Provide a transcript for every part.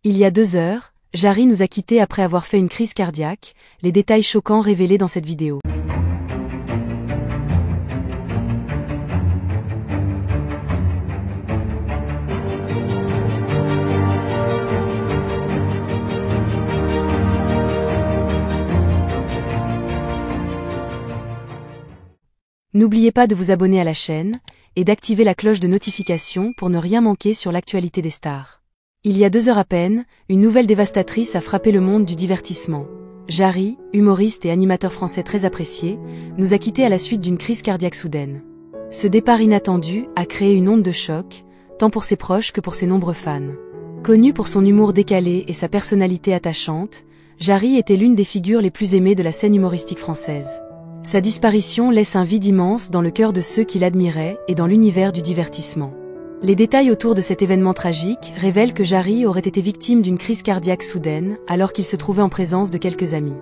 Il y a 2 heures, Jarry nous a quittés après avoir fait une crise cardiaque, les détails choquants révélés dans cette vidéo. N'oubliez pas de vous abonner à la chaîne et d'activer la cloche de notification pour ne rien manquer sur l'actualité des stars. Il y a 2 heures à peine, une nouvelle dévastatrice a frappé le monde du divertissement. Jarry, humoriste et animateur français très apprécié, nous a quittés à la suite d'une crise cardiaque soudaine. Ce départ inattendu a créé une onde de choc, tant pour ses proches que pour ses nombreux fans. Connu pour son humour décalé et sa personnalité attachante, Jarry était l'une des figures les plus aimées de la scène humoristique française. Sa disparition laisse un vide immense dans le cœur de ceux qui l'admiraient et dans l'univers du divertissement. Les détails autour de cet événement tragique révèlent que Jarry aurait été victime d'une crise cardiaque soudaine alors qu'il se trouvait en présence de quelques amis.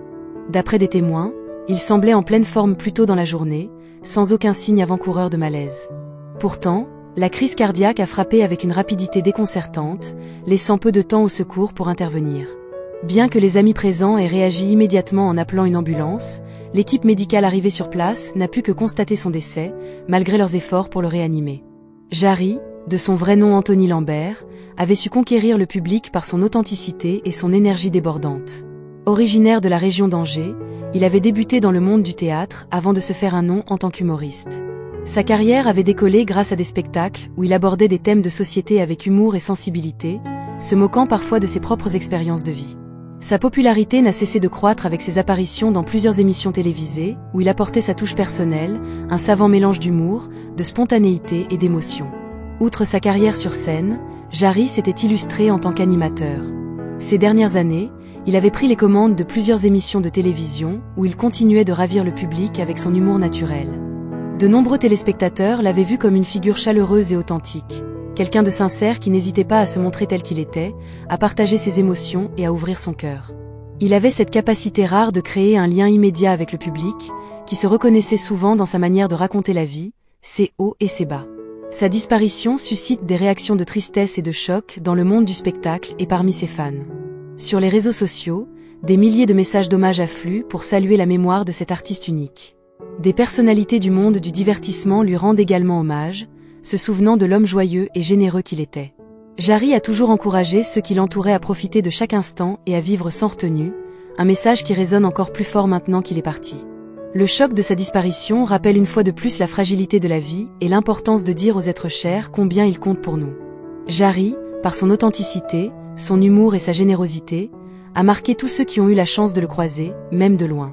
D'après des témoins, il semblait en pleine forme plus tôt dans la journée, sans aucun signe avant-coureur de malaise. Pourtant, la crise cardiaque a frappé avec une rapidité déconcertante, laissant peu de temps au secours pour intervenir. Bien que les amis présents aient réagi immédiatement en appelant une ambulance, l'équipe médicale arrivée sur place n'a pu que constater son décès, malgré leurs efforts pour le réanimer. Jarry, de son vrai nom Anthony Lambert, avait su conquérir le public par son authenticité et son énergie débordante. Originaire de la région d'Angers, il avait débuté dans le monde du théâtre avant de se faire un nom en tant qu'humoriste. Sa carrière avait décollé grâce à des spectacles où il abordait des thèmes de société avec humour et sensibilité, se moquant parfois de ses propres expériences de vie. Sa popularité n'a cessé de croître avec ses apparitions dans plusieurs émissions télévisées, où il apportait sa touche personnelle, un savant mélange d'humour, de spontanéité et d'émotion. Outre sa carrière sur scène, Jarry s'était illustré en tant qu'animateur. Ces dernières années, il avait pris les commandes de plusieurs émissions de télévision, où il continuait de ravir le public avec son humour naturel. De nombreux téléspectateurs l'avaient vu comme une figure chaleureuse et authentique, quelqu'un de sincère qui n'hésitait pas à se montrer tel qu'il était, à partager ses émotions et à ouvrir son cœur. Il avait cette capacité rare de créer un lien immédiat avec le public, qui se reconnaissait souvent dans sa manière de raconter la vie, ses hauts et ses bas. Sa disparition suscite des réactions de tristesse et de choc dans le monde du spectacle et parmi ses fans. Sur les réseaux sociaux, des milliers de messages d'hommage affluent pour saluer la mémoire de cet artiste unique. Des personnalités du monde du divertissement lui rendent également hommage, se souvenant de l'homme joyeux et généreux qu'il était. Jarry a toujours encouragé ceux qui l'entouraient à profiter de chaque instant et à vivre sans retenue, un message qui résonne encore plus fort maintenant qu'il est parti. Le choc de sa disparition rappelle une fois de plus la fragilité de la vie et l'importance de dire aux êtres chers combien ils comptent pour nous. Jarry, par son authenticité, son humour et sa générosité, a marqué tous ceux qui ont eu la chance de le croiser, même de loin.